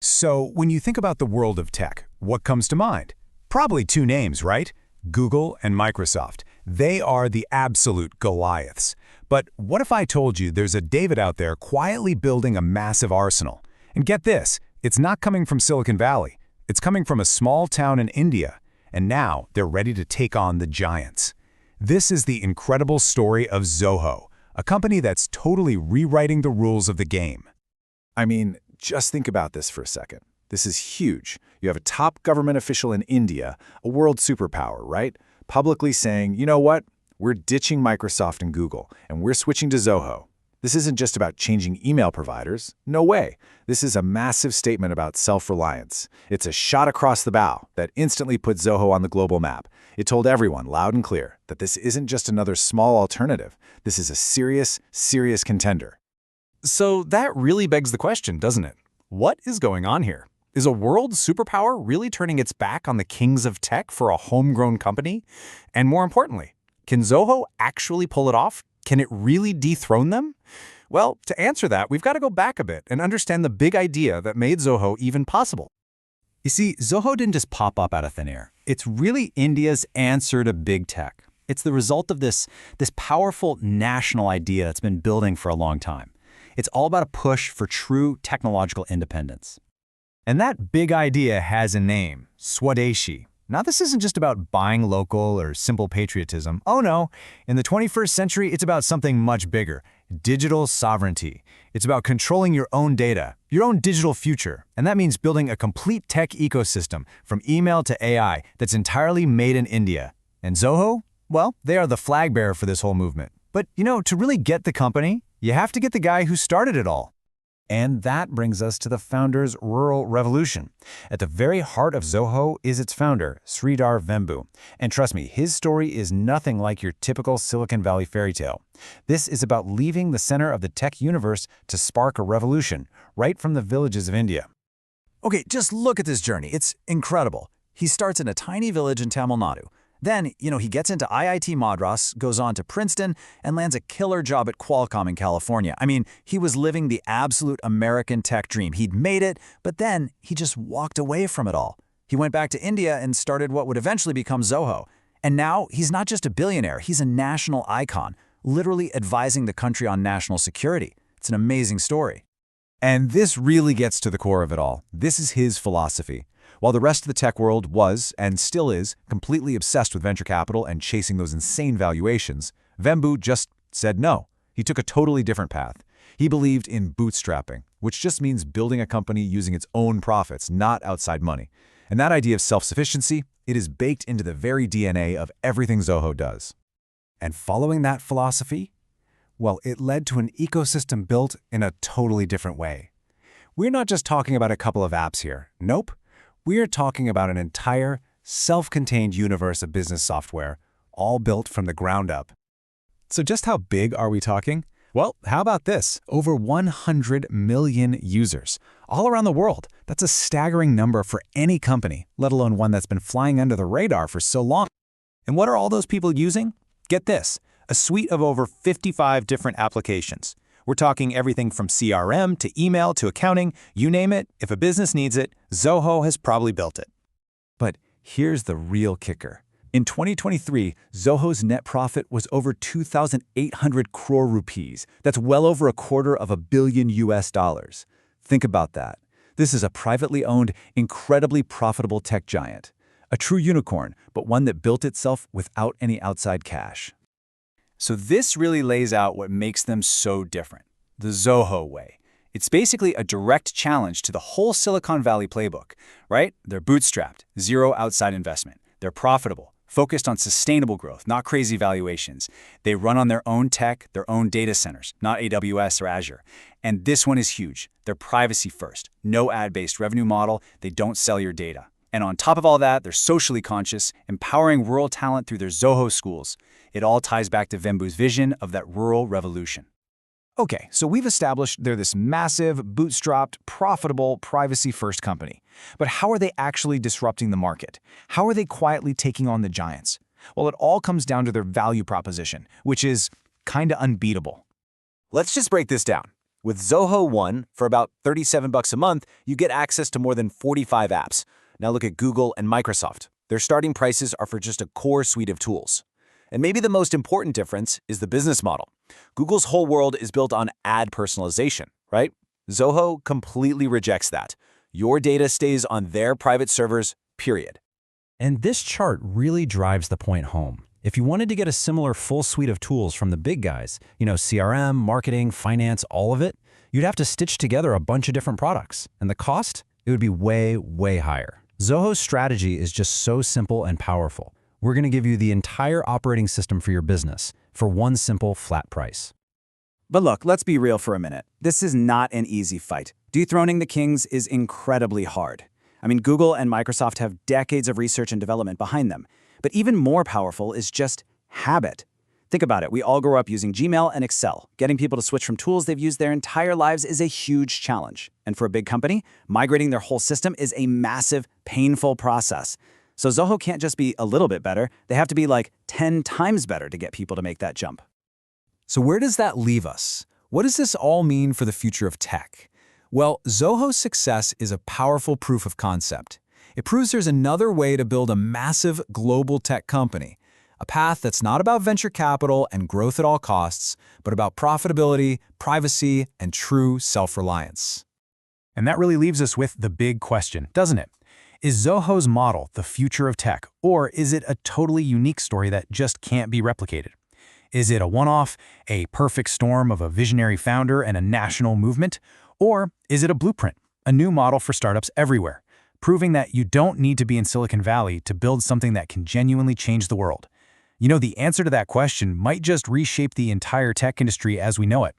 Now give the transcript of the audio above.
So, when you think about the world of tech, what comes to mind? Probably two names, right? Google and Microsoft. They are the absolute Goliaths. But what if I told you there's a David out there quietly building a massive arsenal? And get this, it's not coming from Silicon Valley. It's coming from a small town in India. And now they're ready to take on the giants. This is the incredible story of Zoho, a company that's totally rewriting the rules of the game. I mean, just think about this for a second. This is huge. You have a top government official in India, a world superpower, right? Publicly saying, you know what? We're ditching Microsoft and Google, and we're switching to Zoho. This isn't just about changing email providers. No way. This is a massive statement about self-reliance. It's a shot across the bow that instantly put Zoho on the global map. It told everyone loud and clear that this isn't just another small alternative. This is a serious, serious contender. So that really begs the question, doesn't it? What is going on here? Is a world superpower really turning its back on the kings of tech for a homegrown company? And more importantly, can Zoho actually pull it off? Can it really dethrone them? Well, to answer that, we've got to go back a bit and understand the big idea that made Zoho even possible. You see, Zoho didn't just pop up out of thin air. It's really India's answer to big tech. It's the result of this powerful national idea that's been building for a long time. It's all about a push for true technological independence. And that big idea has a name, Swadeshi. Now, this isn't just about buying local or simple patriotism. Oh no, in the 21st century, it's about something much bigger, digital sovereignty. It's about controlling your own data, your own digital future. And that means building a complete tech ecosystem from email to AI that's entirely made in India. And Zoho? Well, they are the flag bearer for this whole movement. But, to really get the company, you have to get the guy who started it all. And that brings us to the founder's rural revolution. At the very heart of Zoho is its founder, Sridhar Vembu. And trust me, his story is nothing like your typical Silicon Valley fairy tale. This is about leaving the center of the tech universe to spark a revolution, right from the villages of India. Okay, just look at this journey. It's incredible. He starts in a tiny village in Tamil Nadu. Then, he gets into IIT Madras, goes on to Princeton, and lands a killer job at Qualcomm in California. I mean, he was living the absolute American tech dream. He'd made it, but then he just walked away from it all. He went back to India and started what would eventually become Zoho. And now, he's not just a billionaire, he's a national icon, literally advising the country on national security. It's an amazing story. And this really gets to the core of it all. This is his philosophy. While the rest of the tech world was, and still is, completely obsessed with venture capital and chasing those insane valuations, Vembu just said no. He took a totally different path. He believed in bootstrapping, which just means building a company using its own profits, not outside money. And that idea of self-sufficiency, it is baked into the very DNA of everything Zoho does. And following that philosophy, well, it led to an ecosystem built in a totally different way. We're not just talking about a couple of apps here. Nope. We are talking about an entire, self-contained universe of business software, all built from the ground up. So just how big are we talking? Well, how about this? Over 100 million users, all around the world. That's a staggering number for any company, let alone one that's been flying under the radar for so long. And what are all those people using? Get this, a suite of over 55 different applications. We're talking everything from CRM to email to accounting, you name it. If a business needs it, Zoho has probably built it. But here's the real kicker. In 2023, Zoho's net profit was over 2,800 crore rupees. That's well over $250 million US. Think about that. This is a privately owned, incredibly profitable tech giant. A true unicorn, but one that built itself without any outside cash. So this really lays out what makes them so different, the Zoho way. It's basically a direct challenge to the whole Silicon Valley playbook, right? They're bootstrapped, zero outside investment. They're profitable, focused on sustainable growth, not crazy valuations. They run on their own tech, their own data centers, not AWS or Azure. And this one is huge. They're privacy first, no ad-based revenue model. They don't sell your data. And on top of all that, they're socially conscious, empowering rural talent through their Zoho schools. It all ties back to Vembu's vision of that rural revolution. Okay, so we've established they're this massive, bootstrapped, profitable, privacy-first company. But how are they actually disrupting the market? How are they quietly taking on the giants? Well, it all comes down to their value proposition, which is kinda unbeatable. Let's just break this down. With Zoho One, for about $37 a month, you get access to more than 45 apps. Now look at Google and Microsoft. Their starting prices are for just a core suite of tools. And maybe the most important difference is the business model. Google's whole world is built on ad personalization, right? Zoho completely rejects that. Your data stays on their private servers, period. And this chart really drives the point home. If you wanted to get a similar full suite of tools from the big guys, CRM, marketing, finance, all of it, you'd have to stitch together a bunch of different products. And the cost? It would be way, way higher. Zoho's strategy is just so simple and powerful. We're going to give you the entire operating system for your business for one simple flat price. But look, let's be real for a minute. This is not an easy fight. Dethroning the kings is incredibly hard. I mean, Google and Microsoft have decades of research and development behind them. But even more powerful is just habit. Think about it. We all grow up using Gmail and Excel. Getting people to switch from tools they've used their entire lives is a huge challenge. And for a big company, migrating their whole system is a massive, painful process. So Zoho can't just be a little bit better. They have to be like 10 times better to get people to make that jump. So where does that leave us? What does this all mean for the future of tech? Well, Zoho's success is a powerful proof of concept. It proves there's another way to build a massive global tech company, a path that's not about venture capital and growth at all costs, but about profitability, privacy, and true self-reliance. And that really leaves us with the big question, doesn't it? Is Zoho's model the future of tech, or is it a totally unique story that just can't be replicated? Is it a one-off, a perfect storm of a visionary founder and a national movement? Or is it a blueprint, a new model for startups everywhere, proving that you don't need to be in Silicon Valley to build something that can genuinely change the world? The answer to that question might just reshape the entire tech industry as we know it.